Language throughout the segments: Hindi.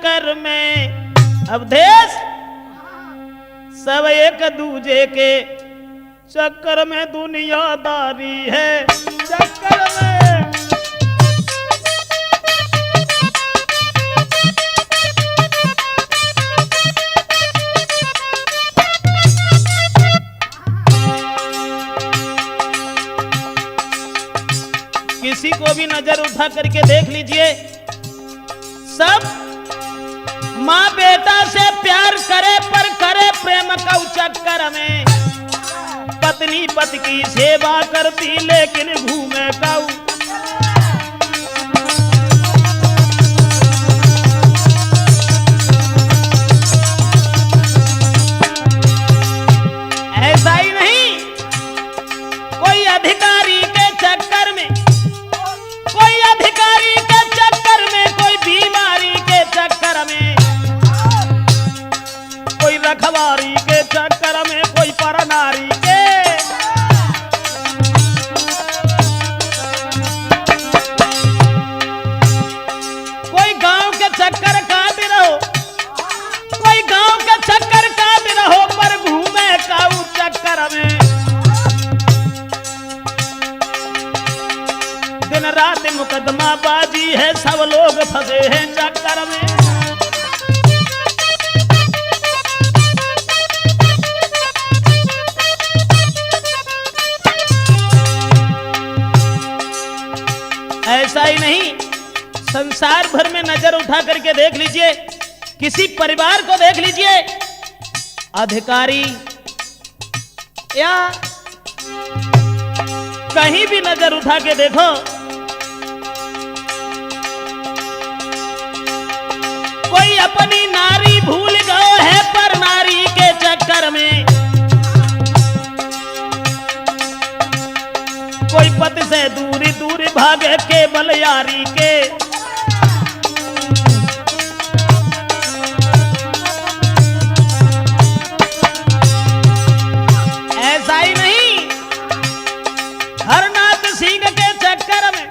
चक्कर में अवधेश सब एक दूजे के चक्कर में दुनियादारी है चक्कर में। किसी को भी नजर उठा करके देख लीजिए, सब माँ बेटा से प्यार करे पर करे प्रेम का चक्कर में। पत्नी पति की सेवा करती लेकिन घूमे काऊ। ऐसा ही नहीं, कोई अधिकारी के चक्कर में, कोई अधिकारी के चक्कर में, कोई बीमारी के चक्कर में, कोई रखवारी के चक्कर में, कोई परनारी के। कोई गांव के चक्कर का भी रहो, कोई गांव के चक्कर का भी रहो पर घूमे काऊ चक्कर में। दिन रात मुकदमा बाजी है, सब लोग फंसे हैं चक्कर में। ऐसा ही नहीं, संसार भर में नजर उठा करके देख लीजिए, किसी परिवार को देख लीजिए, अधिकारी या कहीं भी नजर उठा के देखो, कोई अपनी नारी भूल गए है पर नारी के चक्कर में। कोई पति से दूरी दूरी भागे केवल यारी के। ऐसा ही नहीं, हरनाथ सिंह के चक्कर में,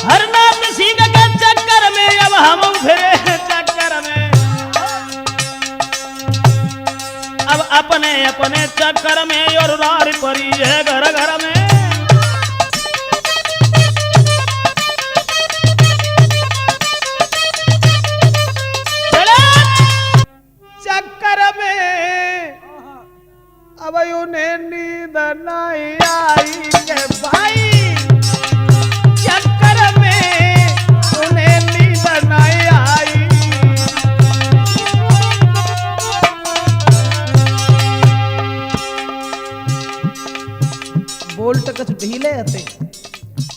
हरनाथ सिंह के चक्कर में अब हम फिरे चक्कर में। अब अपने अपने चक्कर में और रार परी है घर घर में। चक्कर में अब उन्हें नींद नहीं आई के भाई, चक्कर में उन्हें नींद नहीं आई। बोल्ट कुछ ढीले हते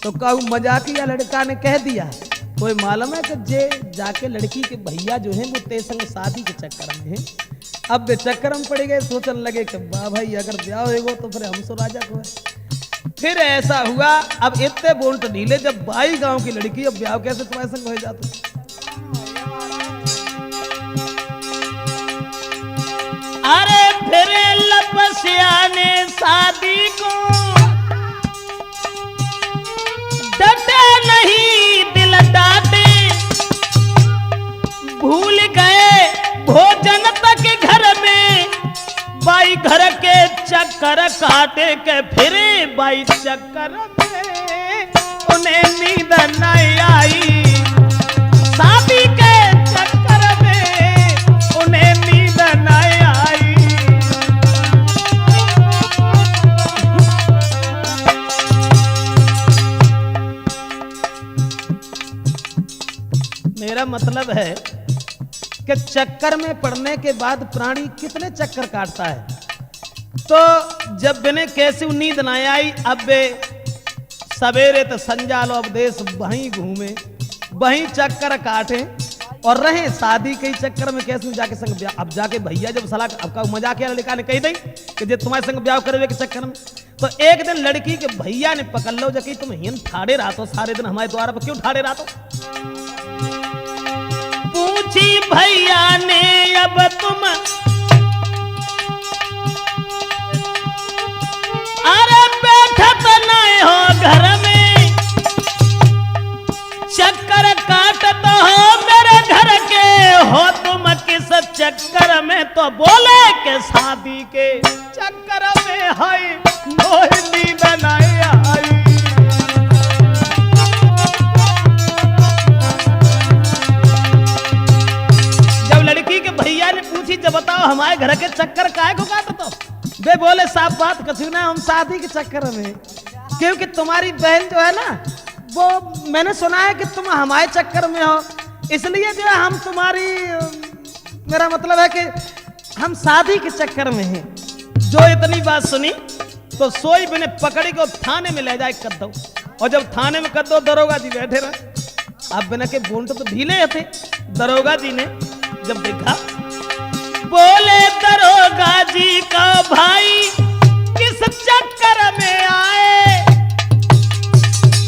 तो कहूँ मजाकिया लड़का ने कह दिया, कोई मालूम है कि जे जाके लड़की के भैया जो हैं वो ते संग शादी के चक्कर में है। अब वे चक्कर में पड़ गए, सोचने लगे कि वाह भाई अगर ब्याह होगा तो फिर हमसो राजा को है। फिर ऐसा हुआ, अब इतने बोल्ट ढीले, जब 22 गांव की लड़की, अब ब्याह कैसे तुम्हारे संग हो जाता। अरे फिर लपसिया ने शादी को डटे नहीं दिल डाटे, भूल गए भोजन तक घर में, बाई घर के चक्कर काटे के फिरे बाई चक्कर में उन्हें नींद नहीं आई। शादी के चक्कर में उन्हें नींद नहीं आई। मेरा मतलब है कि चक्कर में पड़ने के बाद प्राणी कितने चक्कर काटता है। तो जब बिने कैसे नींद ना आई, अब वे सवेरे तो संजालो अब देश वहीं घूमे, वहीं चक्कर काटे और रहे शादी के चक्कर में। कैसे जाके संग ब्याह, अब जाके भैया जब सलाह, अब का मजाक लड़का ने कही दी कि जे तुम्हारे संग ब्याह करे के चक्कर में, तो एक दिन लड़की के भैया ने पकड़ लो जबकि तुम हिन ठाड़े रहा तो सारे दिन हमारे द्वार पर क्यों ठाड़े रहा तो। पूछी भैया ने अब तुम, अरे बैठत नहीं हो घर में, चक्कर काटत हो मेरे किस चक्कर में, तो बोले के शादी के चक्कर में हाय मोह नींद नहीं आई। जब लड़की के भैया ने पूछी, जब बताओ हमारे घर के चक्कर काहे को काटो, तो वे बोले साफ बात कछु ना, हम शादी के चक्कर में, क्योंकि तुम्हारी बहन जो है ना, वो मैंने सुना है कि तुम हमारे चक्कर में हो, इसलिए जो है हम तुम्हारी, मेरा मतलब है कि हम शादी के चक्कर में हैं। जो इतनी बात सुनी तो सोई बिने पकड़ी को थाने में ले जाए कर दो, और जब थाने में कर दो दरोगा जी बैठे रहे। अब बिना के बोंट तो ढीले थे, दरोगा जी ने जब देखा, बोले दरोगा जी का भाई किस चक्कर में आए।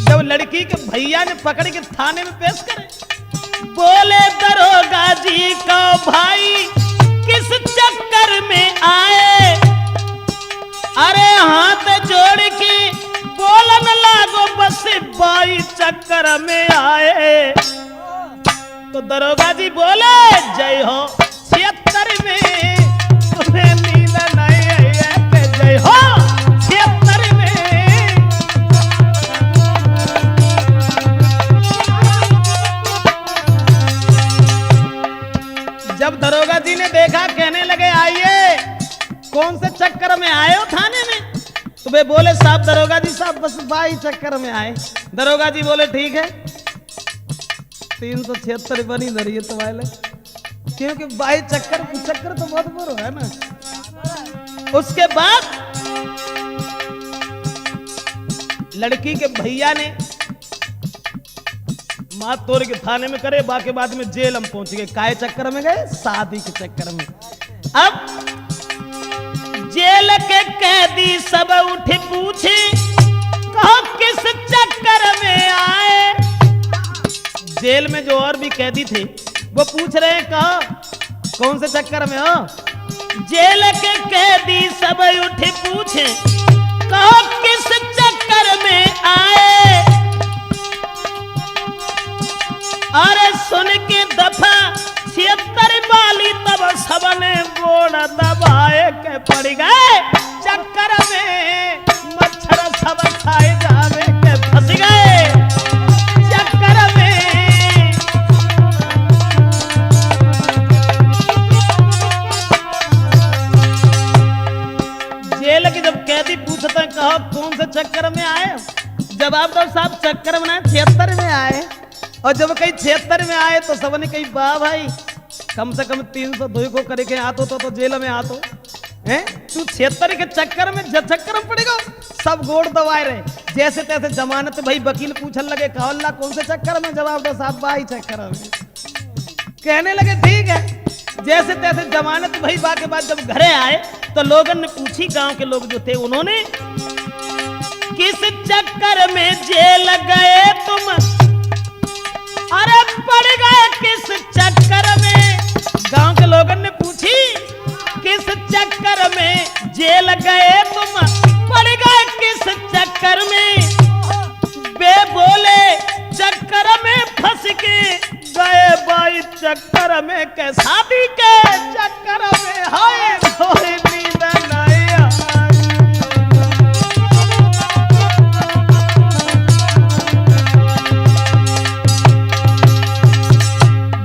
जब लड़की के भैया ने पकड़ के थाने में पेश करे, बोले दरोगा जी का भाई किस चक्कर में आए। अरे हाथ जोड़ के बोलन लागो बस बाई चक्कर में आए। तो दरोगा जी बोले जय हो 76 में तुम्हें नींद नहीं आई है, जय हो 76 में। जब दरोगा जी ने देखा, कहने लगे आइए कौन से चक्कर में आए हो थाने में, तो वे बोले साहब दरोगा जी साहब बस बाई चक्कर में आए। दरोगा जी बोले ठीक है 376 बनी धरिए तुम्हारे, क्योंकि बाई चक्कर तो बहुत बुरा है ना। उसके बाद लड़की के भैया ने मात तोड़ के थाने में करे, बाकी बाद में जेल हम पहुंच गए। काय चक्कर में गए? शादी के चक्कर में। अब जेल के कैदी सब उठे पूछे, कहो किस चक्कर में आए। जेल में जो और भी कैदी थे वो पूछ रहे हैं, कहो कौन से चक्कर में हो। जेल के कैदी सब उठे पूछे, कहो किस चक्कर में आए। अरे सुन के दफा 76 वाली तब सबने गोड़ दबाए के पड़ गए चक्कर में, मच्छर सब खाए जावे के फंस गए चक्कर में। जेल के जब कैदी पूछते हैं कहो कौन से चक्कर में आए, जवाब दो साहब चक्कर में 76 में आए। और जब कहीं 76 में आए तो सबने कही वाह भाई कम से कम 302 को करके आतो तो जेल में आतो हैं, तू 76 के चक्कर में चक्कर में पड़ेगा। सब गोड़ दबाए रहे जैसे तैसे जमानत। भाई वकील पूछने लगे कहो अल्लाह कौन से चक्कर में, जवाब दो साहब भाई चक्कर में। कहने लगे ठीक है जैसे तैसे जमानत। भाई बाकी बाद जब घरे आए तो लोगों ने पूछी, गांव के लोग जो थे उन्होंने, किस चक्कर में जेल गए तुम। अरे पड़ गए किस चक्कर में। गांव के लोगों ने पूछी किस चक्कर में जेल गए तुम, पड़ गए किस चक्कर में। बे बोले चक्कर में फंस के गए बाई चक्कर में, के शादी के चक्कर में हाय कोई नींद नहीं आई।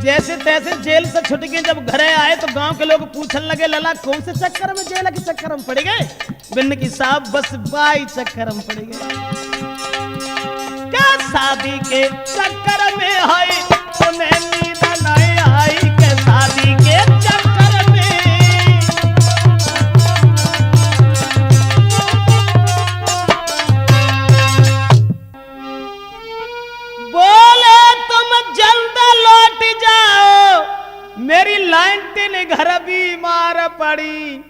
जैसे तैसे जेल से छुट गए, जब घरे आए तो गांव के लोग पूछने लगे लला कौन से चक्कर में जेल के चक्कर में पड़ गए। बिन की साहब बस बाई चक्कर में पड़ गए, क्या शादी के चक्कर में है उन्हें नींद नहीं आई, के शादी के चक्कर में। बोले तुम जल्द लौट जाओ, मेरी लाइंटिन घर बीमार पड़ी।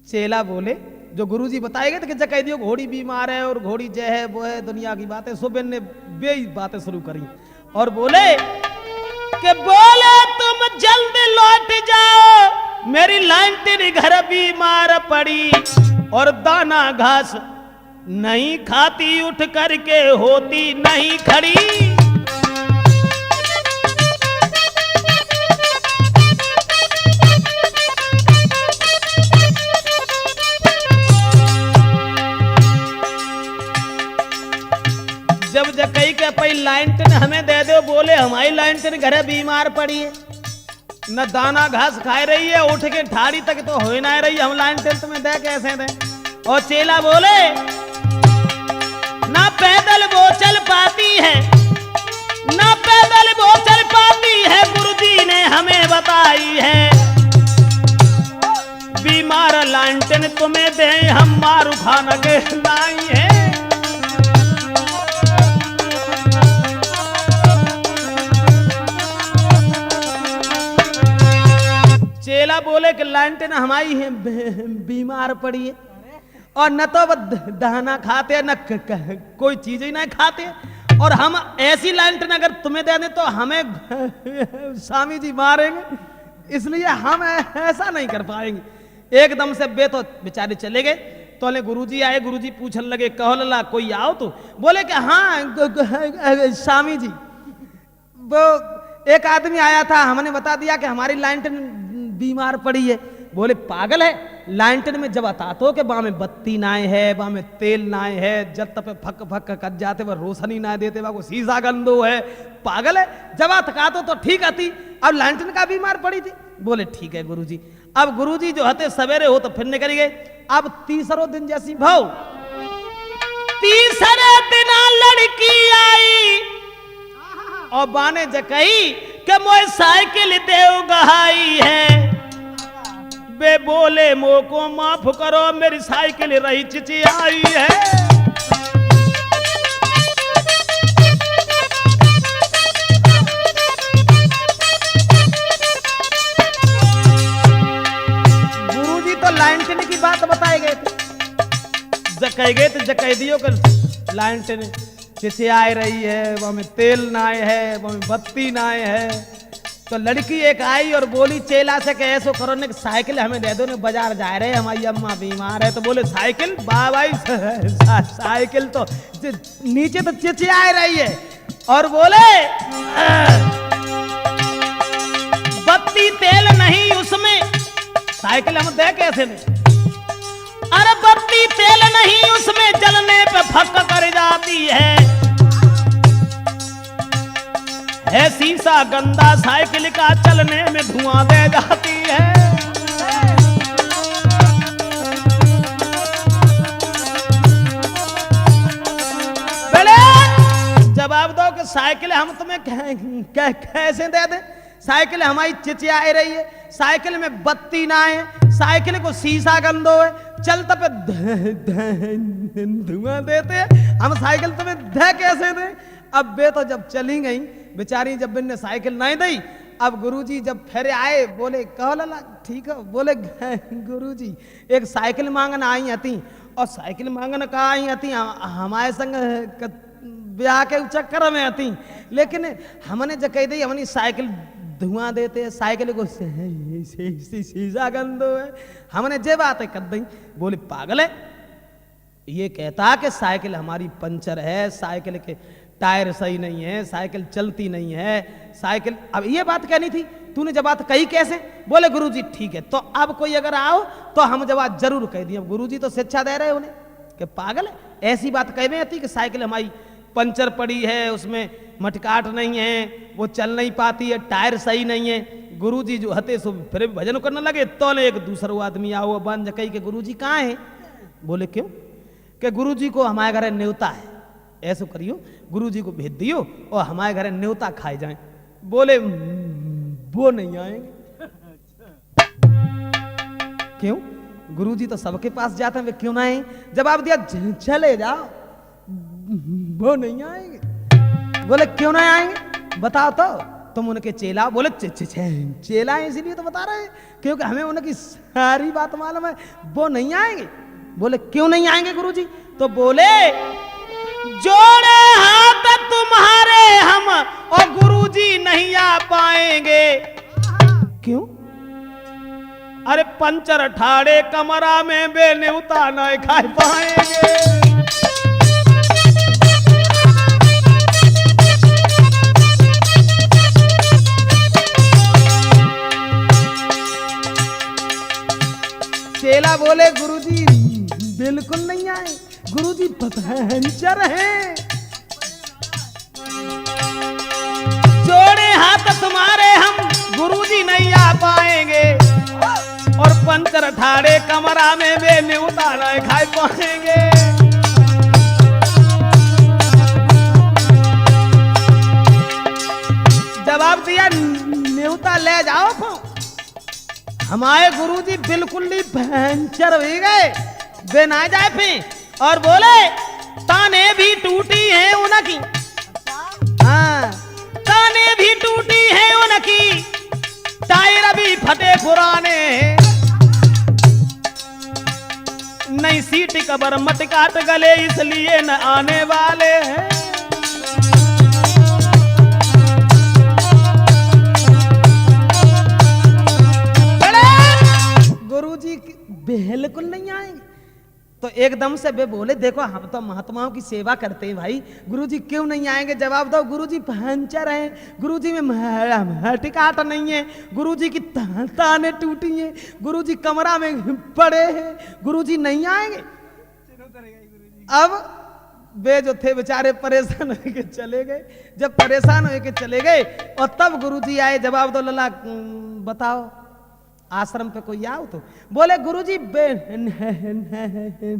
चेला बोले जो गुरुजी बताएंगे तो कि कैदियों घोड़ी बीमार है और घोड़ी जय है वो है, दुनिया की बातें। सुबेन ने बे बातें शुरू करी और बोले कि बोले तुम जल्द लौट जाओ, मेरी लाइंटिन घर बीमार पड़ी और दाना घास नहीं खाती, उठ करके होती नहीं खड़ी। लाइनटिन हमें दे दो। बोले हमारी लाइनटिन घरे बीमार पड़ी है, न दाना घास खाए रही है, उठ के ठाड़ी तक तो हो ना रही, हम लाइनटिन तुम्हें दे कैसे दे। और चेला बोले ना पैदल वो चल पाती है, ना पैदल वो चल पाती है, गुरुजी ने हमें बताई है। बीमार लाइनटिन तुम्हें दे हम मारू खाना के लाई है। चेला बोले कि लाइनटिन हमारी है बीमार पड़ी है, और न तो वो दाना खाते न कोई चीज ही नहीं खाते, और हम ऐसी लाइनटिन अगर तुम्हें दे दें तो हमें स्वामी जी मारेंगे, इसलिए हम ऐसा नहीं कर पाएंगे। एकदम से बे तो बेचारे चले गए। तो गुरुजी आए, गुरुजी पूछने लगे कहो लला कोई आओ तो। बोले कि हाँ स्वामी जी, वो एक आदमी आया था, हमने बता दिया कि हमारी लाइनटिन बीमार पड़ी है। बोले पागल है, लाइनटिन में जब आता तो कि वहां में बत्ती नाए है, वहां में तेल नाए है, जब तक फक फक कर जाते वह रोशनी ना देते, वह को शीशा गंदो है। पागल है, जब थका तो ठीक आती, अब लाइनटिन का बीमार पड़ी थी। बोले ठीक है गुरुजी। अब गुरुजी जो हते सवेरे हो तो फिर निकल गए। अब तीसरो दिन जैसी भाव, तीसरे दिन लड़की आई और बाने जकई के मोए साइकिल देव गहाई है। बे बोले मोको माफ करो, मेरी साइकिल रही चिचियाई है। गुरुजी तो लाइनटिन की बात बताए गए थे, जकई गए थे, जकई दियो कर लाइनटिन चिचियाई रही है, वहां में तेल नाए है, वहां में बत्ती नाए है। तो लड़की एक आई और बोली चेला से कि ऐसो करो ने साइकिल हमें दे दो, ने बाजार जा रहे, हमारी अम्मा बीमार है। तो बोले साइकिल बा भाई साइकिल तो नीचे तो चिचिया रही है, और बोले बत्ती तेल नहीं उसमें, साइकिल हम दे कैसे ने। अरे बत्ती तेल नहीं उसमें, जलने पे फक कर जाती है शीशा गंदा साइकिल का, चलने में धुआं दे जाती है। बोले जवाब दो कि साइकिल हम तुम्हें कैसे दे दें, साइकिल हमारी चिचिया रही है, साइकिल में बत्ती ना है, साइकिल को शीशा गंदो है, चलते पे धुआं देते हैं, हम साइकिल तुम्हें दे कैसे दें। अब वे तो जब चली गई बेचारी, जब इनने साइकिल नहीं दी, अब गुरुजी जब फिर आए, बोले कहो लला ठीक है। बोले गुरुजी एक साइकिल मांगन आई थी, और साइकिल मांगन का आई थी हमारे संग ब्याह के चक्कर में आती, लेकिन हमने जो कह दी हमारी साइकिल धुआं देते, साइकिल को शीशा गंदो है, हमने जे बातें कर दी। बोले पागल है, ये कहता कि साइकिल हमारी पंचर है, साइकिल के टायर सही नहीं है, साइकिल चलती नहीं है, साइकिल। अब ये बात कहनी थी, तूने जब बात कही कैसे। बोले गुरुजी ठीक है, तो अब कोई अगर आओ तो हम जवाब जरूर कह दिए। गुरुजी तो शिक्षा दे रहे उन्हें कि पागल है, ऐसी बात कहने आती कि साइकिल हमारी पंचर पड़ी है, उसमें मटकाट नहीं है, वो चल नहीं पाती है, टायर सही नहीं है। गुरुजी जो हते सो फिर भजन करने लगे। तो एक दूसरा आदमी आओ बन जकई के गुरुजी कहाँ है। बोले क्यों, कि गुरुजी को हमारे घर न्योता है, ऐसा करियो गुरुजी को भेज दियो और हमारे घर न्योता खाए जाएं। बोले वो नहीं आएंगे। क्यों, गुरुजी तो सबके पास जाते हैं, वे क्यों ना आए। जवाब दिया चले जाओ, वो नहीं आएंगे। बोले क्यों नहीं आएंगे, बताओ तो तुम उनके चेला। बोले चेला है इसीलिए तो बता रहे हैं, क्योंकि हमें उनकी सारी बात मालूम है, वो नहीं आएंगे। बोले क्यों नहीं आएंगे गुरुजी। तो बोले जोड़े हाथ तुम्हारे हम और गुरुजी नहीं आ पाएंगे। क्यों, अरे पंचर ठाड़े कमरा में बेन्योता नहीं खा पाएंगे। चेला बोले गुरुजी बिल्कुल नहीं आए, गुरुजी पंचर हैं। तुम्हारे हम गुरुजी नहीं आ पाएंगे और पंचर ठाड़े कमरा में वे न्योता नहीं खा पाएंगे। जवाब दिया न्योता ले जाओ। हमारे गुरुजी बिल्कुल नहीं पंचर हो गए, वे ना जाए फिर और बोले ताने भी टूटी है उनकी, हाँ ताने भी टूटी है उनकी, टायर भी फटे पुराने, नई सीट कबर मट काट गले इसलिए न आने वाले हैं। गुरुजी बिल्कुल नहीं आएंगे। तो एकदम से वे बोले देखो हम तो महात्माओं की सेवा करते हैं भाई, गुरुजी क्यों नहीं आएंगे? जवाब दो गुरुजी पंचर हैं, गुरुजी में टिकाट नहीं है, गुरुजी की ताने टूटी हैं, गुरुजी कमरा में पड़े हैं, गुरुजी नहीं आएंगे। अब वे जो थे बेचारे परेशान होके चले गए। जब परेशान होके चले गए और तब गुरुजी आए। जवाब दो लला बताओ आश्रम पे कोई आओ? तो बोले गुरुजी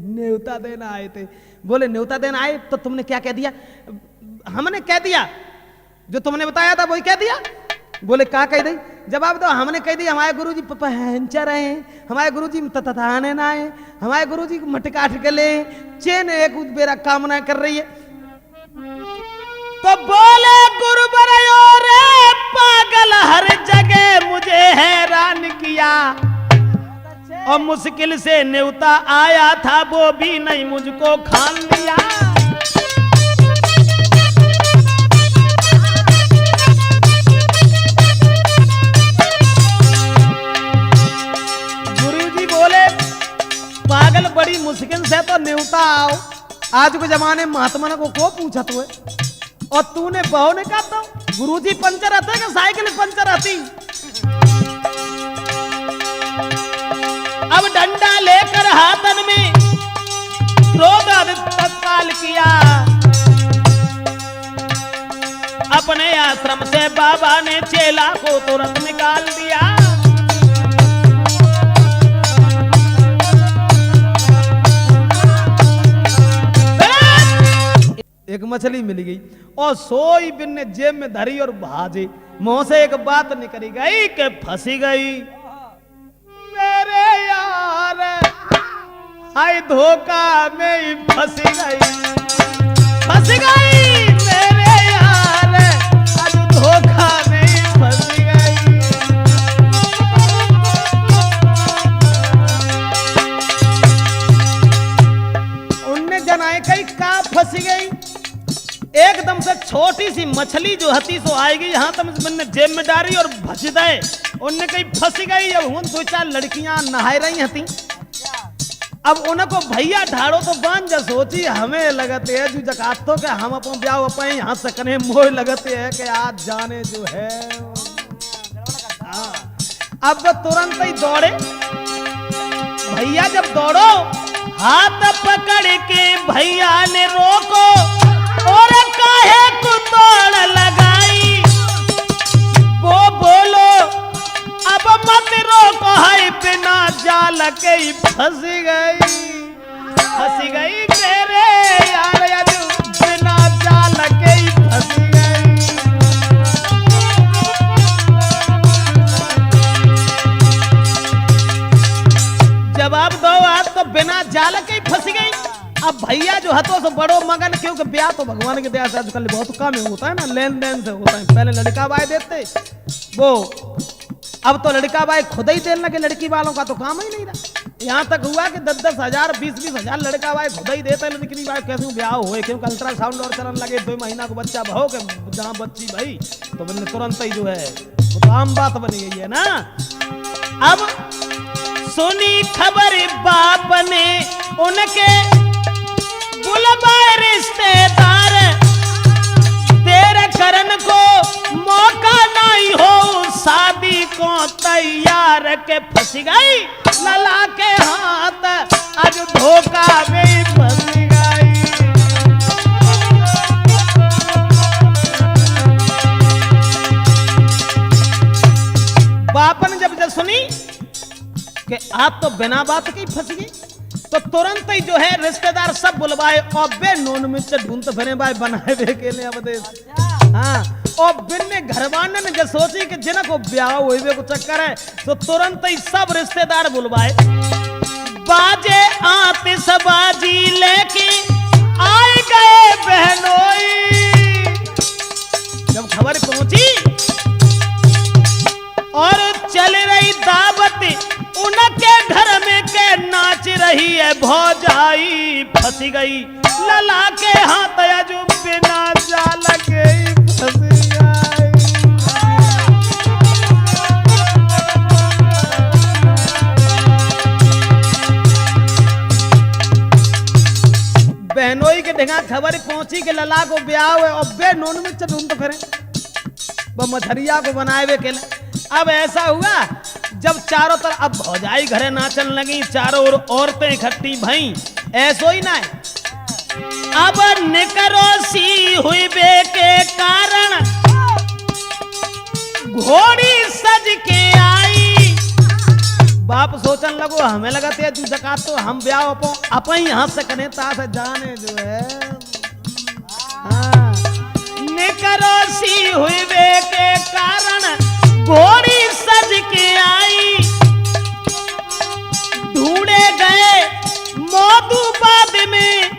न्योता देना आए थे। बोले न्योता देना आए तो तुमने क्या कह दिया? हमने कह दिया जो तुमने बताया था वही कह दिया। बोले क्या कह दी? जवाब दो हमने कह दिया हमारे गुरुजी पंचर हैं, हमारे गुरुजी तथाने ना है, हमारे गुरुजी मटकाट गले चेन एक बेरा काम ना कर रही है। तो बोले गुरुवर रे पागल हर जगह मुझे हैरान किया और मुश्किल से न्योता आया था वो भी नहीं मुझको खान लिया। गुरुजी बोले पागल बड़ी मुश्किल से तो न्योता आओ। आज के जमाने में महात्मा को पूछा तू है और तूने बहू ने कहा तो गुरुजी पंचर आते कि साइकिल पंचर आती। अब डंडा लेकर हाथन में क्रोध तत्काल किया, अपने आश्रम से बाबा ने चेला को तुरंत निकाल दिया। एक मछली मिल गई और सोई बिन ने जेब में धरी और भाजे मुंह से एक बात निकली गई कि फंसी गई मेरे यार, हाय धोखा में ही फंसी गई मेरे यार, आज धोखा में ही फंसी गई। उनने जनाए कही का फंसी गई। एकदम से छोटी सी मछली जो हती सो आएगी यहाँ तक मैंने जेब में डाली और भस दे। उनने कहीं फंसी गई। अब उन दो चार लड़कियां नहाए रही हती। अब उनको भैया ढाड़ो तो बांध जा सोची हमें लगते है जो जकातो के हम अपन ब्याह अपन यहाँ सकने मोह लगते है कि आज जाने जो है। अब तुरंत ही दौड़े भैया। जब दौड़ो हाथ पकड़ के भैया ने रोको और काहे को तोड़ लगाई। वो बोलो अब मत रोको है बिना जाल के ही फंस गई तेरे यार, बिना जाल के ही फंस गई। जवाब दो आज तो बिना जाल के ही फंस गई। अब भैया जो हतो से बड़ो मगन क्योंकि ब्याह तो भगवान के दया से आजकल बहुत कम होता है ना, लेन देन से होता है। पहले लड़का भाई देते वो, अब तो लड़का भाई खुद ही देने लगे। लड़की वालों का तो काम ही नहीं रहा। यहाँ तक हुआ कि 10-10 हजार 20-20 हजार लड़का भाई खुद ही देते। लड़की भाई कैसे ब्याह हुए क्योंकि अल्ट्रासाउंड और चलन लगे 2 महीना को बच्चा भहो के जहाँ बच्ची भाई तो मैंने तुरंत ही जो है वो तो आम बात बनी गई है ना। अब सुनी खबर बाप ने उनके बुलवाए रिश्तेदार, तेरे करन को मौका नहीं हो शादी को तैयार के फंस गई लला के हाथ, आज धोखा में फंस गई। आप तो बिना बात के ही फंस गई। तो तुरंत ही जो है रिश्तेदार सब बुलवाए और बे नॉन मिर्च ढूंढते फिरे भाई बनाए वे के लिए अवदेश। हाँ, और बिन ने घरवाने ने जो सोची कि जिन को ब्याह हुए को चक्कर है, तो तुरंत ही सब रिश्तेदार बुलवाए। बाजे आतिशबाजी लेके आए गए बहनोई। जब खबर पहुंची और चल रही दावत, उनके घर में के नाच रही है भौजाई, फंस गई लला के हाथ अजू बिना जाल के फंस गई। बहनोई के ढंगा खबर पहुंची कि लला को ब्याह हुए और बे नॉन में ढूंढ तो फिरे वो मछरिया को बनाए हुए के। अब ऐसा हुआ जब चारों तरफ अब भौजाई घरे नाचन लगी, चारों ओर औरतें इकट्ठी भई। ऐसो ही ना है, अब निकरोसी हुई बे के कारण घोड़ी सज के आई। बाप सोचन लगो हमें लगा थे तू जका तो हम ब्याह अपन यहां से कने ता से जाने जो है। हाँ, निकरोसी हुई बे के कारण घोड़ी सज के आई। ढूंढे गए मौदूबाद में,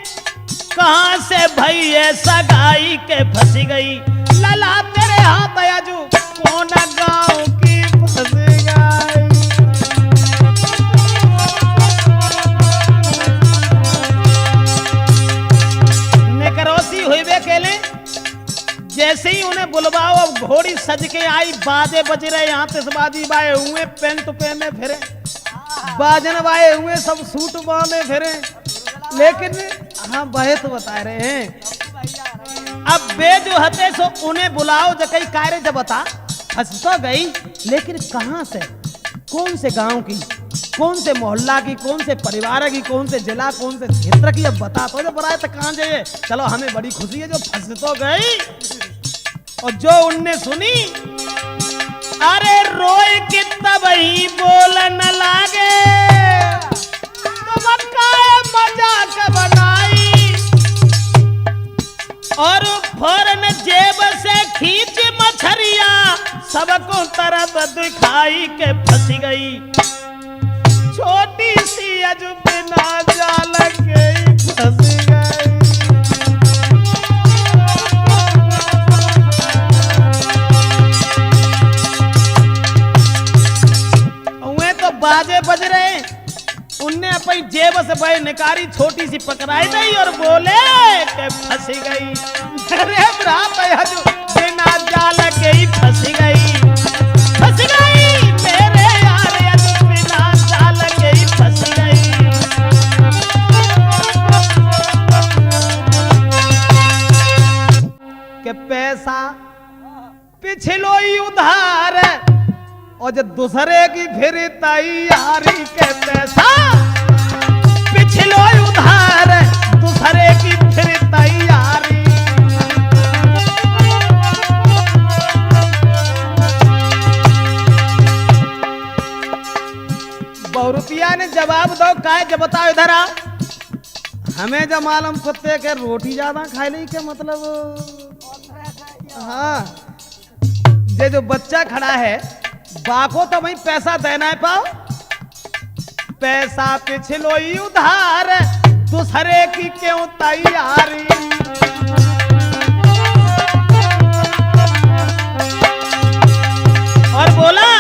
कहां से भई सगाई के फंस गई। लला तेरे हाथ आजू कौन गांव की फंस गई। निकरोसी हुई वे केले, जैसे ही उन्हें बुलवाओ अब घोड़ी सज के आई। बाजे बज रहे, यहाँ तिसबाजी बाए हुए, पेंट पहने फिरे, बाजन बाए हुए, सब सूट बांधे फिरे। लेकिन हाँ बहे तो बता रहे हैं। अब बे जो हते सो उन्हें बुलाओ जकई कार्य जब बता फंस तो गई, लेकिन कहाँ से, कौन से गांव की, कौन से मोहल्ला की, कौन से परिवार की, कौन से जिला, कौन से क्षेत्र की, अब बता तो जब बताए तो कहाँ जाइए। चलो हमें बड़ी खुशी है जो फंस तो गई। और जो उनने सुनी, अरे रोए कि तब ही बोल न लागे, तो मक्काए मजाक बनाई। और फौरन जेब से खींच मछरिया सबको तरफ दिखाई के फंस गई। छोटी सी अज बिना जाल के फंस गई। तो बाजे बज रहे, उनने अपनी जेब से भाई निकारी छोटी सी पकड़ाई गई और बोले कि फंस गई। अरे ब्राह्मण बिना जाल के ही फंस गई, फंस गई मेरे यार बिना जाल के ही फंस गई। के पैसा पिछलो ही उधार और जो दूसरे की फिर तैयारी के पैसा पिछलो उधार, दूसरे की फिर तैयारी। बहुरुपिया ने जवाब दो काय जब बताओ इधर आओ। हमें जब मालूम कुत्ते के रोटी ज्यादा खाई ली के मतलब। हाँ, ये जो बच्चा खड़ा है बाको तो वही पैसा देना है पाओ। पैसा पिछलो ही उधार, दूसरे की क्यों तैयारी। और बोला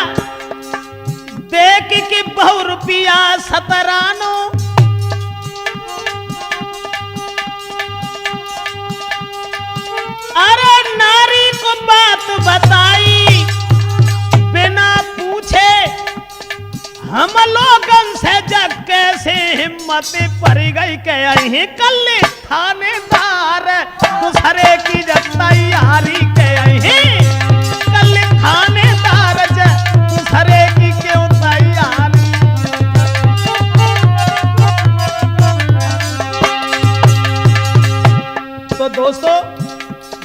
देख कि बहुरुपिया सतरानो, अरे नारी को बात बताई बिना पूछे। हम लोगन से जग कैसे हिम्मत पड़ गई के यही कल थानेदार, दूसरे की जब तैयारी के यही कल थानेदार, दूसरे की क्यों तैयारी। तो दोस्तों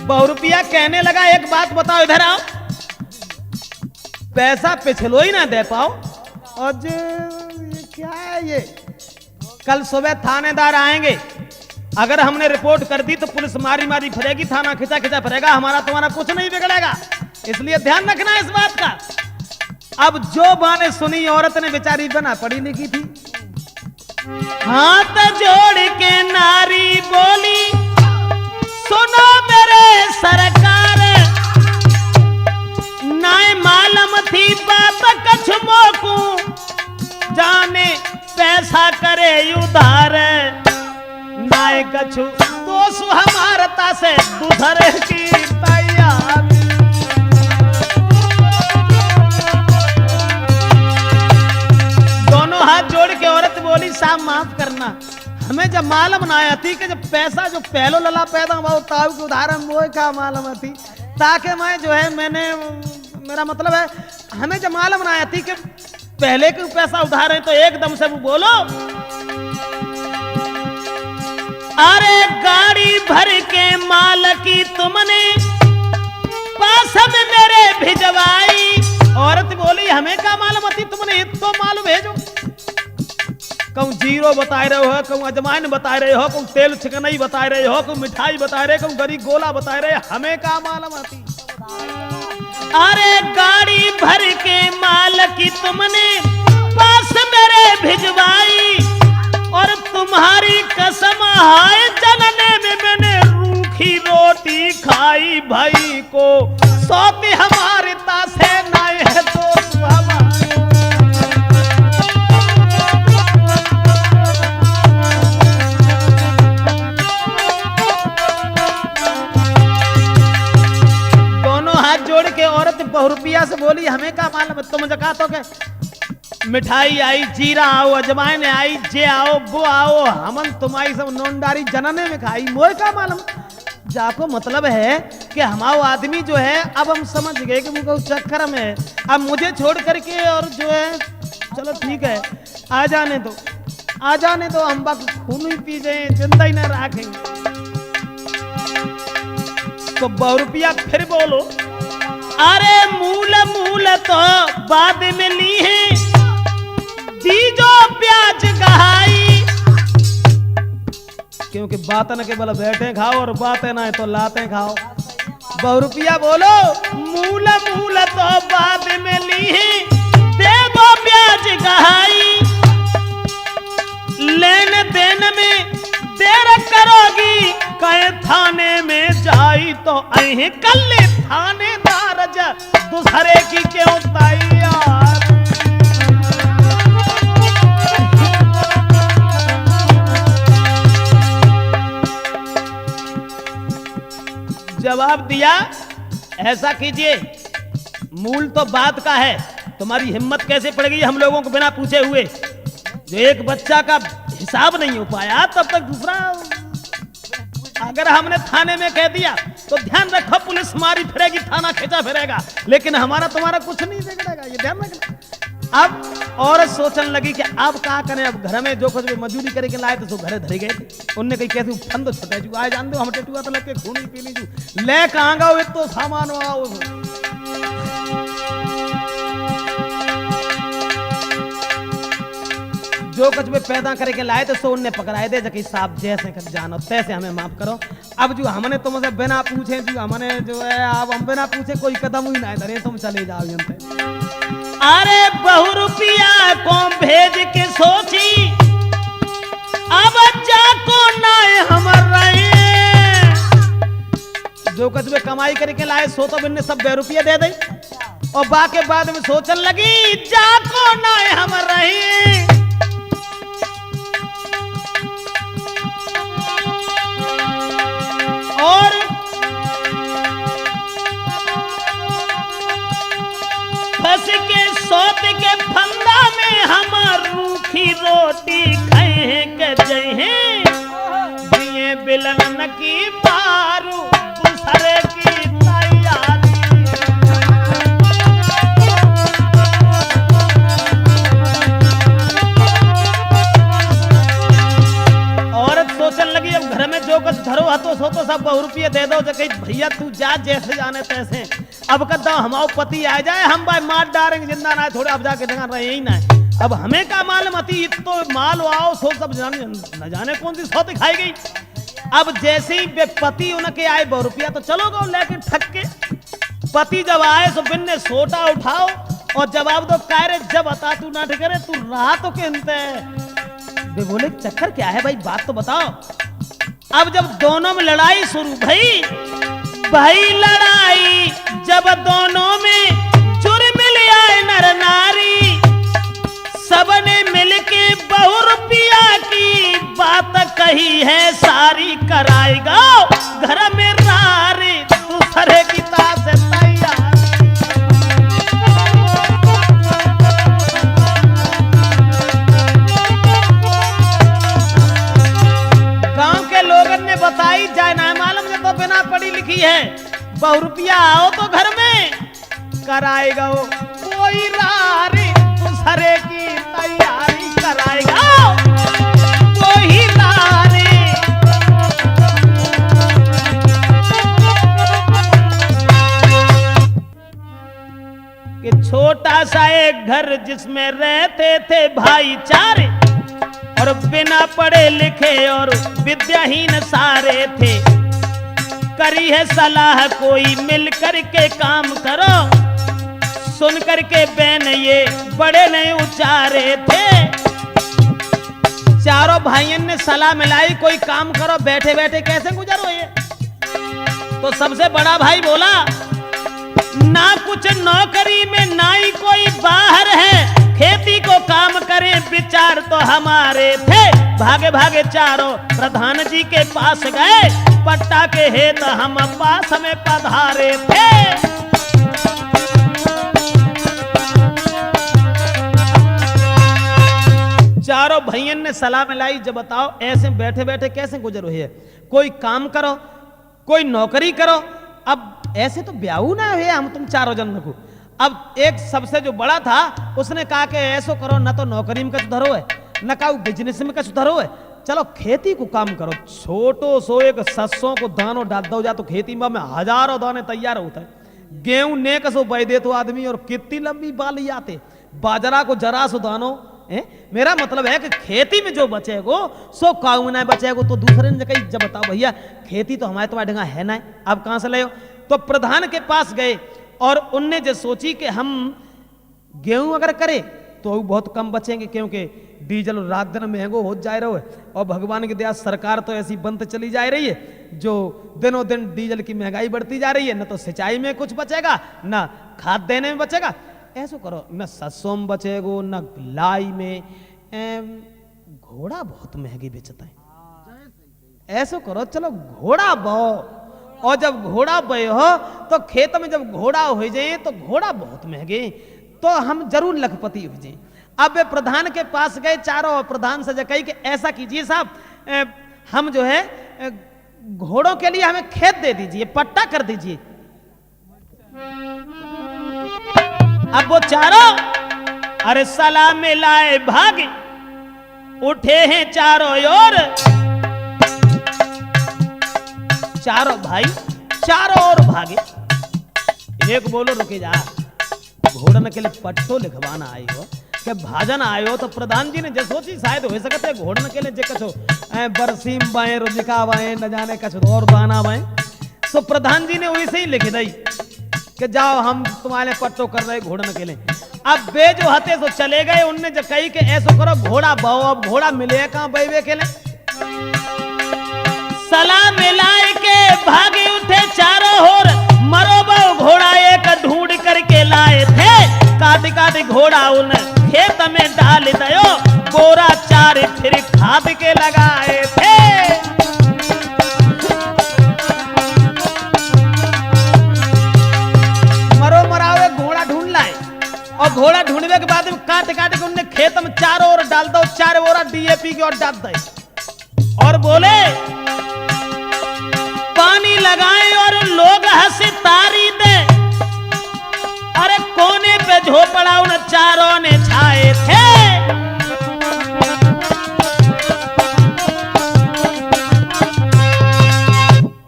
बहुरुपिया कहने लगा एक बात बताओ इधर आओ। पैसा पिछलो ही ना दे पाओ, और ये क्या है ये? कल सुबह थानेदार आएंगे, अगर हमने रिपोर्ट कर दी तो पुलिस मारी मारी फिरेगी, थाना खिंचा खिंचा फिरेगा, हमारा तुम्हारा कुछ नहीं बिगड़ेगा, इसलिए ध्यान रखना इस बात का। अब जो बाने सुनी, औरत ने बेचारी बना पढ़ी लिखी थी, हाथ जोड़ के नारी बोली, सुनो मेरे सरकार, नाय मालूम थी बात कछ मोकू, जाने पैसा करे उधार, नाय कछु दोष हमारता से दूसरे की तैयार। दोनों हाथ जोड़ के औरत बोली, साहब माफ करना, हमें जब मालूम ना आया थी कि जब पैसा जो पहलो लला पैदा हुआ ताऊ के उदाहरण वो क्या मालूम थी, ताकि मैं जो है मैंने मेरा मतलब है हमें जब मालूम ना आया थी कि पहले के पैसा उधार है, तो एकदम से वो बोलो, अरे गाड़ी भर के माल की तुमने पास में मेरे भिजवाई। औरत बोली, हमें क्या मालूम थी, तुमने तो मालूम भेजो, कहूँ जीरो बता रहे हो, कहूँ अजमाइन बता रहे हो, कहूँ तेल चिकनई बता रहे हो, कहूँ मिठाई बता रहे, कहूँ गरी गोला बता रहे, हमें क्या मालूम थी। अरे गाड़ी भर के माल की तुमने पास मेरे भिजवाई, और तुम्हारी कसम हाय जनने में मैंने रूखी रोटी खाई, भाई को सौती हमारे तासे नाय है दोस्त हमारे। दोनों हाथ जोड़ के औरत बहुरुपिया से बोली, हमें क्या मालूम, तुम जका तो के मिठाई आई, जीरा आओ, अजमाइन आई, जे आओ वो आओ, हमन तुम्हारी सब नोनदारी जनने में खाई, मोए का मालूम। जाको मतलब है कि हमारा आदमी जो है, अब हम समझ गए कि मुझे चक्कर में है, अब मुझे छोड़ करके और जो है चलो ठीक है आ जाने दो, आ जाने दो, हम बस खून ही पी जाए, जिंदा ही न रखेंगे। तो बहुरुपिया फिर बोलो, अरे मूल मूल तो बाद में ली है, दीजो प्याज गहाई, क्योंकि बातन के बल बैठे खाओ और बातें ना है तो लाते खाओ। बहुरुपिया बोलो, मूल मूल तो बाद में ली है, दे दो प्याज गहाई, लेन देन में देर करोगी, कहे थाने में जाई तो अही कल थानेदार दूसरे की क्यों तैयार। जवाब दिया, ऐसा कीजिए, मूल तो बात का है, तुम्हारी हिम्मत कैसे पड़ गई हम लोगों को बिना पूछे हुए, जो एक बच्चा का हिसाब नहीं हो पाया तब तक दूसरा, अगर हमने थाने में कह दिया तो ध्यान रखो पुलिस मारी फिरेगी, थाना खींचा फिरेगा, लेकिन हमारा तुम्हारा कुछ नहीं बिगड़ेगा, ये ध्यान रखना। अब औरत सोचने लगी कि अब क्या करें, अब घर में जो कुछ भी मजदूरी करके लाए तो घरे धरे गए, उनने कही कैसे फंद छोटे जू आए जान दो, हम टेटुआ तो लगे खून ही पी लीजू, ले कहाँ गो तो सामान आओ। जो कुछ भी पैदा करके लाए थे सो उनने पकड़ाए दे, जबकि साहब जैसे कर जानो तैसे हमें माफ करो। अब जो हमने तुमसे बिना पूछे, जो हमने जो है अब हम बिना पूछे कोई कदम ही ना धरे, तुम चले जाओ यहाँ पे। अरे बहुरुपिया को भेज के सोची, अब जाको ना हमर रहे, जो कुछ भी कमाई करके लाए सो तो बिन्ने सब बहुरुपिया दे दे, और बाके बाद में सोचने लगी जाको ना हमर रहे। और फंस के सोत के फंदा में हम रूखी रोटी खाए के जहे, दिए बिलन की पारू दूसरे की तैयारी। औरत सोचने लगी अब घर में जो कुछ धरो हतो सो तो सब बहुरुपिया दे दो, कही भैया तू जा जैसे जाने तैसे, अब कदा हमारा पति आ जाए हम भाई मार डालेंगे जिंदा ना, थोड़े अब जाके रहे ही ना। अब हमें का मालूम अति तो माल आओ सो सब न जाने कौन सी सौ दिखाई गई। अब जैसे ही पति उनके आए 100 रुपया तो चलो गो लेकिन ठग के। पति जब आए तो बिन ने सोटा उठाओ और जवाब दो कह रहे जब बता तू ना ठगरे तू रहा तो कहते वे बोले चक्कर क्या है भाई बात तो बताओ। अब जब दोनों में लड़ाई शुरू भाई लड़ाई जब दोनों में जुर्म ले आए नर नारी सबने मिलके 100 रुपया की बात कही है सारी कराएगा घर में रारी दूसरे की ताश तैयार। गांव के लोगों ने बताई जाए ना मालूम ने तो बिना पढ़ी लिखी है 100 रुपया आओ तो घर में कराएगा वो कोई रारी दूसरे की तैयारी कराएगा वही लारे। कि छोटा सा एक घर जिसमें रहते थे भाईचारे और बिना पढ़े लिखे और विद्याहीन सारे थे। करी है सलाह कोई मिल करके काम करो सुन करके बैन ये बड़े नहीं उचारे थे। चारों भाइयों ने सलाह मिलाई कोई काम करो बैठे बैठे कैसे गुजरो ये। तो सबसे बड़ा भाई बोला ना कुछ नौकरी में ना ही कोई बाहर है खेती को काम करें विचार तो हमारे थे। भागे भागे चारों प्रधान जी के पास गए पट्टा के हेत हम पास में पधारे थे। चारों भाइयों ने सलाह मिलाई जब बताओ ऐसे बैठे बैठे कैसे गुजर हुई है कोई काम करो कोई नौकरी करो। अब ऐसे तो ब्याह ना हुए हम तुम चारों जन को। अब एक सबसे जो बड़ा था उसने कहा कि ऐसो करो ना तो नौकरी में कछ धरो है न का बिजनेस में कछ धरो है चलो खेती को काम करो। छोटो सो एक सस्सों को दानो डाल दो जा तो खेती में हजारों दाने तैयार होता है। गेहूं ने कसो बह दे तो आदमी और कितनी लंबी बाली आते बाजरा को जरा सो दानो। मेरा मतलब है कि खेती में जो बचेगो सो काऊ ना बचेगो तो दूसरे ने कही जब बताओ भैया खेती तो हमारे तुम्हारे ढंगा है ना अब कहां से ले। तो प्रधान के पास गए और उनने जो सोची कि हम गेहूं अगर करें तो बहुत कम बचेंगे क्योंकि डीजल रात दिन महंगो हो जा रहा है और भगवान की दया सरकार तो ऐसी बंद चली जा रही है जो दिनों दिन डीजल की महंगाई बढ़ती जा रही है। न तो सिंचाई में कुछ बचेगा न खाद देने में बचेगा। ऐसो करो न सरसों में बचेगो न लाई में घोड़ा बहुत महंगी बेचता है। ऐसो करो चलो घोड़ा बो और जब घोड़ा बे हो तो खेत में जब घोड़ा हो जाए तो घोड़ा बहुत महंगे तो हम जरूर लखपति हो जाए। अब वे प्रधान के पास गए चारों और प्रधान से कही कि ऐसा कीजिए साहब हम जो है घोड़ों के लिए हमें खेत दे दीजिए पट्टा कर दीजिए। अब वो चारों अरे सलाह में लाए भागे उठे हैं चारों ओर। चारों भाई चारों ओर भागे। एक बोलो रुके जा घोड़न के लिए पट्टो लिखवाना आए हो कि भाजन आए हो। तो प्रधान जी ने जो सोची शायद हो सकते घोड़न के लिए जे कछो बरसीम बाएं रुजिका बाएं न जाने कछो और दाना बाएं। तो प्रधान जी ने वैसे ही लिख दी कि जाओ हम तुम्हारे पट्टो कर रहे घोड़न के लिए। अब वे जो हते तो चले गए उनने जो कही कि ऐसो करो घोड़ा बाओ। अब घोड़ा मिले कहां बैवे के लिए। सलाह मिलाए के भागे उठे चारों ओर मरो बहु घोड़ा एक ढूंढ करके लाए थे। काट काट घोड़ा उन खेत में डाल दयो बोरा चार फिर खाद के लगाए थे। मरो मरावे घोड़ा ढूंढ लाए और घोड़ा ढूंढने के बाद काट काट के उनने खेत में चारों ओर डाल दो 4 बोरा डीएपी की ओर डाल दे और बोले पानी लगाए और लोग हंसी तारी दे। अरे कोने पे झोपड़ा उन चारों ने छाए थे।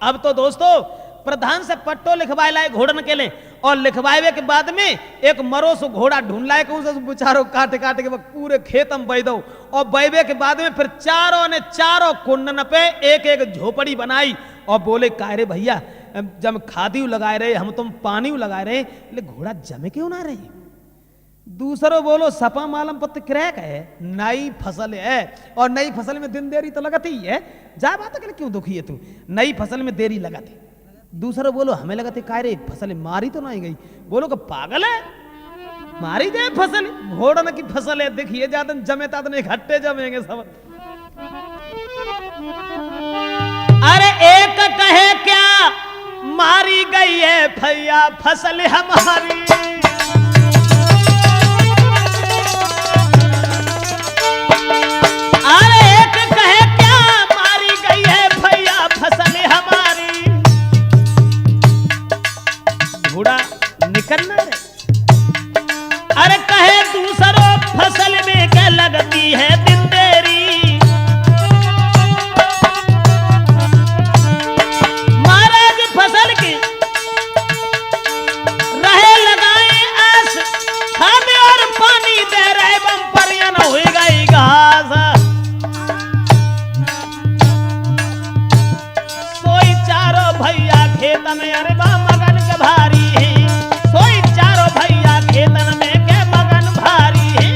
अब तो दोस्तों प्रधान से पट्टो लिखवाए लाए घोड़न के लिए, और लिखवाए के बाद में एक मरो सो घोड़ा ढूंढ लाए के उसे बेचारो काटे काटे के पूरे खेत में बह दो, और बहवे के बाद में फिर चारों ने चारों कुंडन पे एक एक झोपड़ी बनाई और बोले कायरे भैया जब खादी लगाए रहे हम तुम पानी लगाए रहे, ले घोड़ा जमे क्यों ना रही। दूसरो बोलो सपा मालम पत्त क्रैक है, नई फसल है और नई फसल में दिन देरी तो लगती ही है, जा बात के लिए क्यों दुखी है तू, नई फसल में देरी लगाती। दूसरो बोलो हमें लगती काय रे फसल मारी तो नहीं गई, बोलो कि पागल है मारी जाए फसल, घोड़न की फसल है, देखिए ज्यादा जमे तादन इकट्ठे जमेंगे सब। अरे एक कहे क्या मारी गई है भैया फसल हमारी, अरे एक कहे क्या मारी गई है भैया फसल हमारी, घोड़ा निकलना रे। अरे कहे दूसरों फसल में क्या लगती है दिन देरी, महाराज फसल की रहे लगाए आस, खाने और पानी दे रहे बम परियन हो गई घास, सोई चारों भैया खेत में अरे बा मगन के भारी है, सोई चारों भैया खेतन में के मगन भारी है।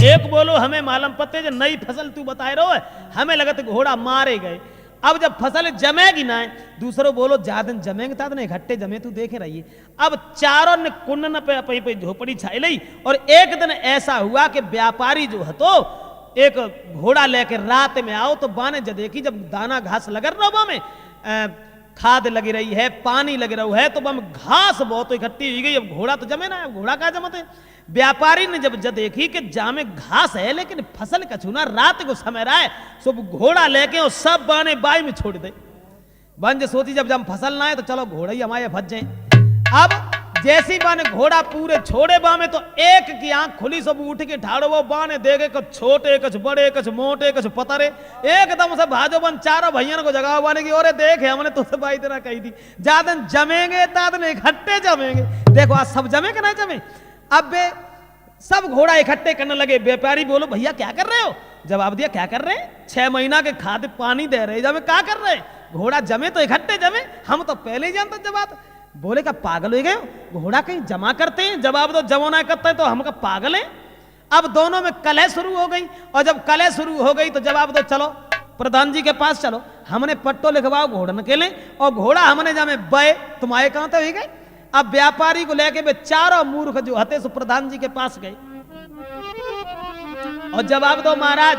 एक बोलो हमें मालूम पत्ते जो नई फसल तू बताए रहो है, हमें लगत घोड़ा मारे गए, अब जब फसल जमेगी ना, दूसरों बोलो ज्यादा जमेंगे ता नहीं इकट्ठे जमे तू देखे रहिए। अब चारों ने कुंडन पे अपनी पे झोपड़ी छाई ली, और एक दिन ऐसा हुआ कि व्यापारी जो है तो एक घोड़ा लेकर रात में आओ तो बाने जब देखी जब दाना घास लग रहा में खाद लगी रही है पानी लग रहा है तो बम घास बहुत इकट्ठी हो गई, अब घोड़ा तो जमे ना, घोड़ा कहाँ जमते। व्यापारी ने जब देखी कि जामे घास है लेकिन फसल कछुना रात को समय रहा है, सब घोड़ा लेके और सब बाने बाई में छोड़ दे। बंज सोची जब जब फसल ना है तो चलो घोड़ा ही हमारे फंस जाए। अब जैसी बाने घोड़ा पूरे छोड़े बामे तो एक की आंख खुली, सब उठ के ठाड़ो वो बाने देखे कुछ छोटे कुछ बड़े कुछ मोटे कुछ पतरे, एकदम से भाजो बन चारों भैया को जगाओ बाने की, और देखे हमने तो भाई इतना कही थी ज्यादा जमेंगे तादन इकट्ठे जमेंगे। देखो आज सब जमे कि नहीं जमे। अब बे सब घोड़ा इकट्ठे करने लगे। व्यापारी बोलो भैया क्या कर रहे हो, जवाब दिया क्या कर रहे हैं, 6 महीना के खाद पानी दे रहे, जब क्या कर रहे घोड़ा जमे तो इकट्ठे जमे, हम तो पहले ही जानते जवाब। बोले का पागल हो गए, घोड़ा कहीं जमा करते हैं, जवाब दो जमा ना करते हैं तो हम का पागल है। अब दोनों में कलह शुरू हो गई, और जब कलह शुरू हो गई तो जवाब दो चलो प्रधान जी के पास चलो, हमने पट्टो लिखवाओ घोड़न के लिए, और घोड़ा हमने जामे बय तुम्हारे कहां तो ही गए। अब व्यापारी को लेके वे चारों मूर्ख जो हते सो प्रधान जी के पास गए और जवाब दो महाराज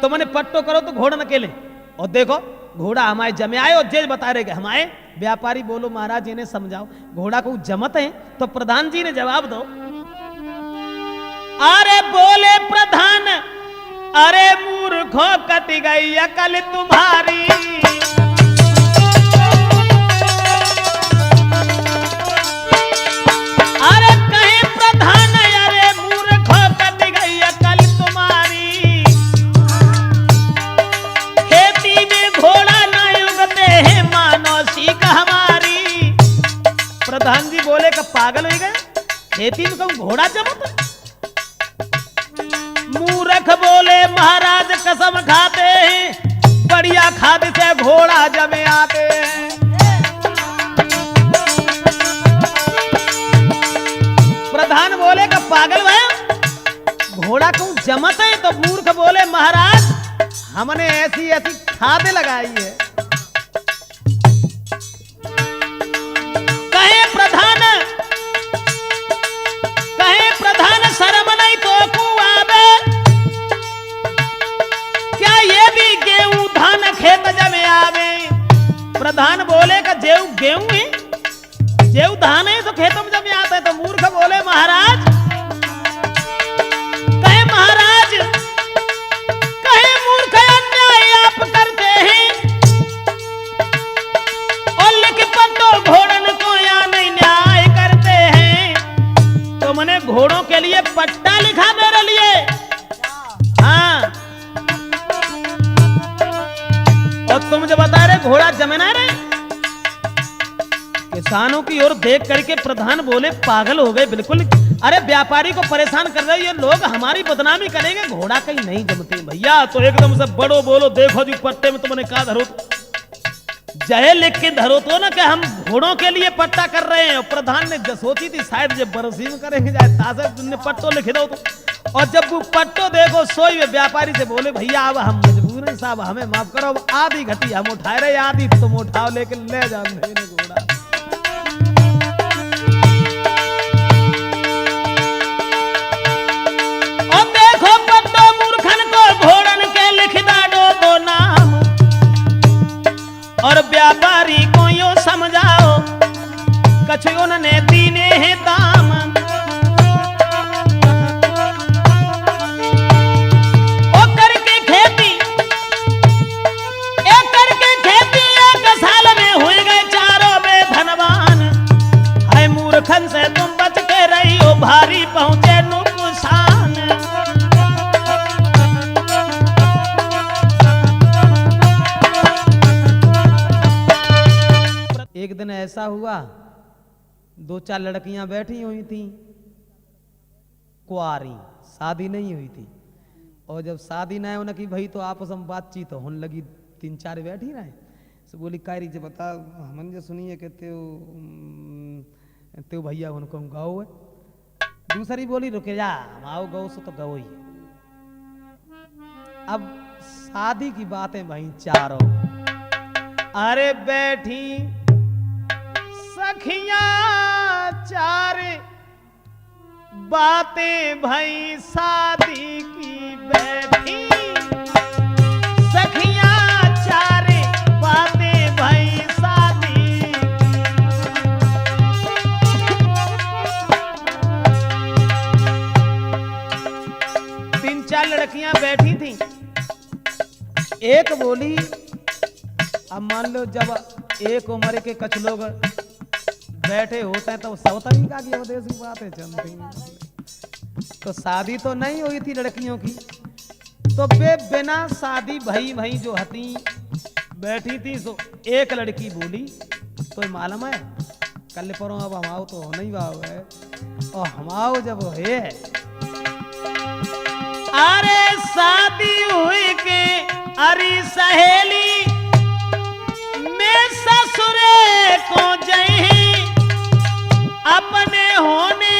तुमने पट्टो करो तो घोड़न के लिए, और देखो घोड़ा हमारे जमे आए और जेज बता रहे हमारे। व्यापारी बोलो महाराज इन्हें समझाओ घोड़ा को जमत है। तो प्रधान जी ने जवाब दो, अरे बोले प्रधान अरे मूर्खो कट गई अकल तुम्हारी, अरे कहे प्रधान अरे मूर्खो कट गई अकल तुम्हारी, खेती में घोड़ा न उगते हैं मानो सीख हमारी। प्रधान जी बोले का पागल हो गए, खेती में कहूं घोड़ा जमत है। मूर्ख बोले महाराज कसम खाते हैं बढ़िया खाद से घोड़ा जमे आते हैं। प्रधान बोले का पागल है घोड़ा क्यों जमत है, तो मूर्ख बोले महाराज हमने ऐसी ऐसी खाद लगाई है। कहे प्रधान शर्म नहीं तो कुआबे, क्या ये भी गेहूं धान खेत जमे आवे। प्रधान बोले का जेऊ गेहूं है, जेऊ धान है तो खेतों में जमे आता है। तो मूर्ख बोले महाराज कहे मूर्ख अन्याय आप करते हैं, और लिख पट्टो घोड़न को या नहीं न्याय करते हैं। तो मैंने घोड़ों के लिए पट्टा लिखा मेरे लिए, हाँ। और कानों की ओर देख करके प्रधान बोले पागल हो गए बिल्कुल। अरे व्यापारी को परेशान कर रहे ये लोग, हमारी बदनामी करेंगे, घोड़ा कहीं नहीं जमते भैया। तो एकदम से बड़ो बोलो, देखो जी पट्टे में तुमने कहा धरो, जय लिख के धरो तो ना कि हम घोड़ों के लिए पट्टा कर रहे हैं। प्रधान ने सोची थी शायद जब बरसी में करेंगे जाए तासे तुमने पट्टो लिख दो तो। और जब वो पट्टो देखो सोई वे व्यापारी से बोले भैया अब हम मजबूर हैं साहब, हमें माफ करो, अब आधी घटी हम उठाए रहे, आधी तुम उठाओ, लेकिन ले जाओ घोड़ा। और देखो पट्टो मूर्खन को घोड़न के लिख डालो दो नाम, और व्यापारी को यो समझाओ कछु उन्होंने दीने हैं दाम। ओ करके खेती एक साल में हुए गए चारों बेधनवान। हाय मूर्खन से तुम बच के रही हो, भारी पहुंचे नुकसान। एक दिन ऐसा हुआ, दो चार लड़कियां बैठी हुई थी कुआरी, शादी नहीं हुई थी। और जब शादी ना होने की भाई तो आपस में बातचीत तो होने लगी, तीन चार बैठी रहे। तो बोली कायरी जी बता हमन जो सुनिए कि त्यो भैया उनको गाओ है। दूसरी बोली रुके जा हम आओ गौ से तो गौ ही। अब शादी की बातें भाई चारों, अरे बैठी सखियां चार बातें भाई शादी की बैठी, सखियां चार बातें भाई शादी। तीन चार लड़कियां बैठी थी। एक बोली, अब मान लो जब एक उम्र के कुछ लोग बैठे होते हैं तो सब तरीका की विदेशी बातें चलती। तो शादी तो नहीं हुई थी लड़कियों की, तो वे बिना शादी भई जो हती बैठी थी। तो एक लड़की बोली तो मालूम है कल परो अब हमाओ तो होना ही वाव है, और हमाओ जब है अरे शादी हुई के अरे सहेली में ससुरे को जही, अपने होने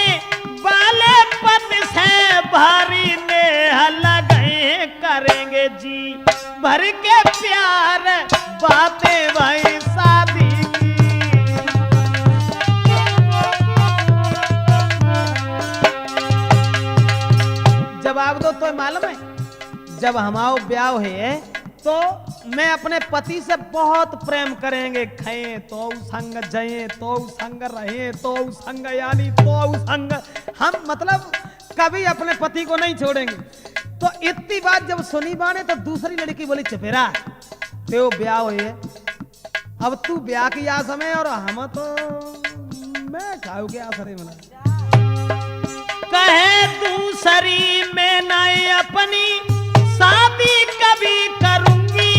वाले पति से भारी नेह लगे करेंगे जी भर के प्यार बातें भाई शादी की। जवाब दो तो मालूम है जब हमारा ब्याह है तो मैं अपने पति से बहुत प्रेम करेंगे, खाएं तो संग जये तो संग रहे तो संग यानी तो संग, हम मतलब कभी अपने पति को नहीं छोड़ेंगे। तो इतनी बात जब सुनी बाने तो दूसरी लड़की बोली चपेरा तो ब्याह हुई है, अब तू ब्याह की आस में और हम तो मैं खाऊ के आसरे में कहे दूसरी में नहीं अपनी शादी कभी करूंगी।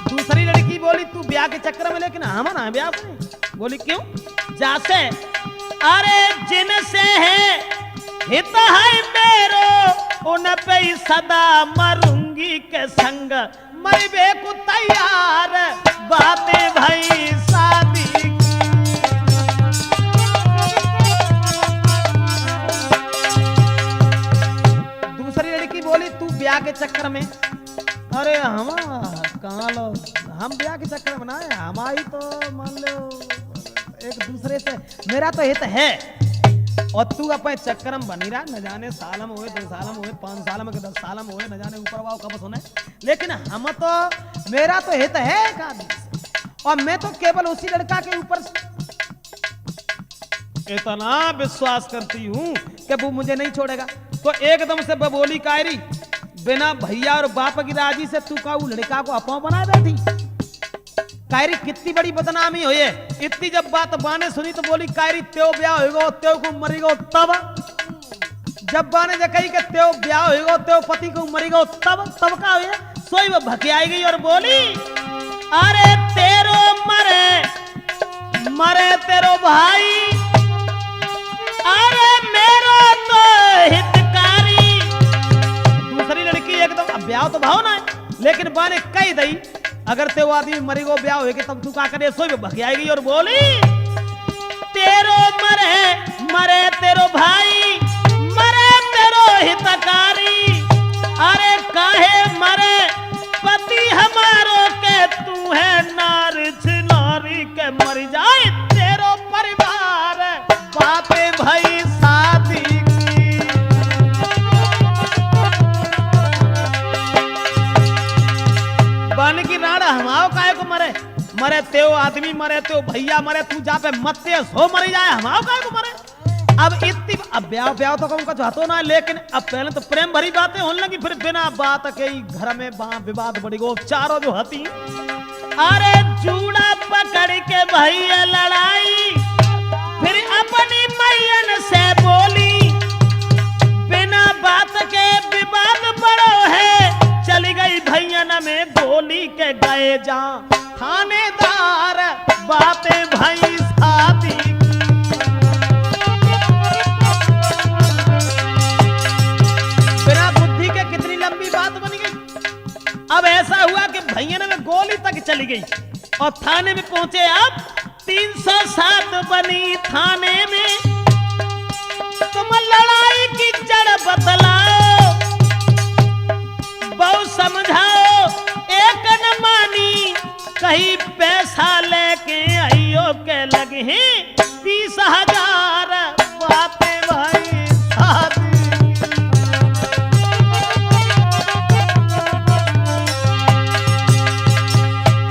दूसरी लड़की बोली तू ब्याह के चक्कर में, लेकिन हम ना ब्याह में। बोली क्यों? जैसे अरे जिनसे है हित है मेरो उन पे ही सदा मरूंगी के संग मरबे को तैयार बातें भाई शादी की। दूसरी लड़की बोली तू ब्याह के चक्कर में, अरे हम कहाँ लो हम ब्याह के चक्कर में ना है, हमारी तो मान लो एक दूसरे से मेरा तो हित है, और तू अपने चक्कर में बनी रहा, न जाने साल में हुए 2 साल में हुए 5 साल में 10 साल में हुए, न जाने ऊपर वाव कब सुने, लेकिन हम तो मेरा तो हित है एक आदमी से, और मैं तो केवल उसी लड़का के ऊपर इतना विश्वास करती हूँ कि वो मुझे नहीं छोड़ेगा। तो एकदम से बबोली कायरी बिना भैया और बाप की राजी से तू का लड़का को अपा बना बैठी। कायरी कितनी बड़ी बदनामी हुई है। इतनी जब बात बाने सुनी तो बोली कायरी त्यो ब्याह होगा त्यो को मरेगा तब, जब बाने जे कही कि त्यो ब्याह होगा त्यो पति को मरेगा तब का हुई सोई वो भकियाई गई और बोली अरे तेरो मरे मरे तेरो भाई, अरे मेरो तो हितकारी। दूसरी लड़की एकदम, अब ब्याह तो भाव ना है, लेकिन बाने कही दई अगर ते वो आदमी मरी गो ब्याह होगी तब तू का करे, सोई भग आएगी और बोली तेरो मरे मरे तेरो भाई, मरे तेरो हितकारी। अरे काहे मरे पति हमारो के, तू है नारी नारी के मर जाए तेरो परिवार, बातें भाई शादी की। बन की राड़ा हमाओ काहे को मरे, मरे त्यो आदमी मरे त्यो भैया मरे, तू जा पे मत ते सो मरी जाए हमाओ काहे को मरे। अब इतनी, अब ब्याह ब्याह तो कहूँ चाहतो ना, लेकिन अब पहले तो प्रेम भरी बातें होने लगी, फिर बिना बात के ही घर में विवाद बढ़ी गो, चारों जो हती। अरे जूड़ा पकड़ के भैया लड़ाई, फिर अपनी मैयन से बोली, बिना बात के विवाद बड़ो है, चली गई भैयन में गोली के गए जा थानेदार, बातें भाई शादी। बिना बुद्धि के कितनी लंबी बात बन गई। अब ऐसा हुआ कि भैया में गोली तक चली गई और थाने में पहुंचे। अब 307 बनी थाने में, तुम लड़ाई की जड़ बतलाओ, बहु समझाओ एक न मानी, कहीं पैसा लेके आइयो के लगे हैं 20,000, बातें भाई शादी।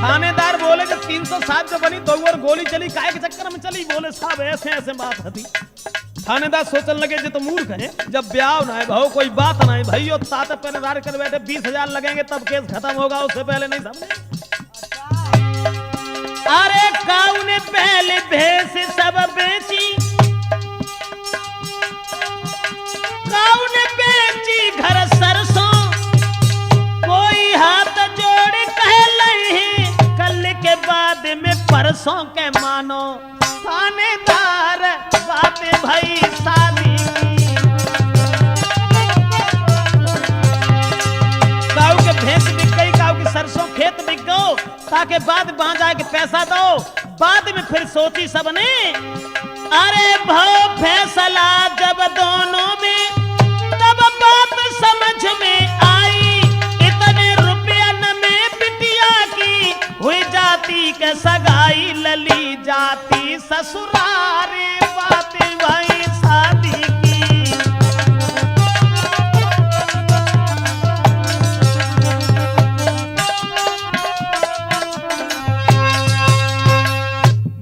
थानेदार बोले कि 307 जो बनी तो और गोली चली काहे के चक्कर में चली, बोले साहब ऐसे ऐसे बात थी। थानेदार सोचने लगे जो तो मूर्ख है, जब ब्याह ना है भाव कोई बात ना है भाई, ताते पहरेदार कर बैठे 20,000 लगेंगे तब केस खत्म होगा, उससे पहले नहीं समझे। अरे काऊ ने पहले भैंस सब बेची, काऊ ने बेची घर सरसों, कोई हाथ जोड़ कह नहीं कल के बाद में परसों के मानो, थानेदार बातें भाई शादी की। काऊ के भैंस बिक गई, काऊ की सरसों खेत बिक गो, ताकि बाद वहां जाए के पैसा दो, बाद में फिर सोची सबने। अरे भाव फैसला जब दोनों में, तब बात समझ में आई, इतने रुपया न में बिटिया की हुई जाती के सगाई, लली जाती ससुरारी,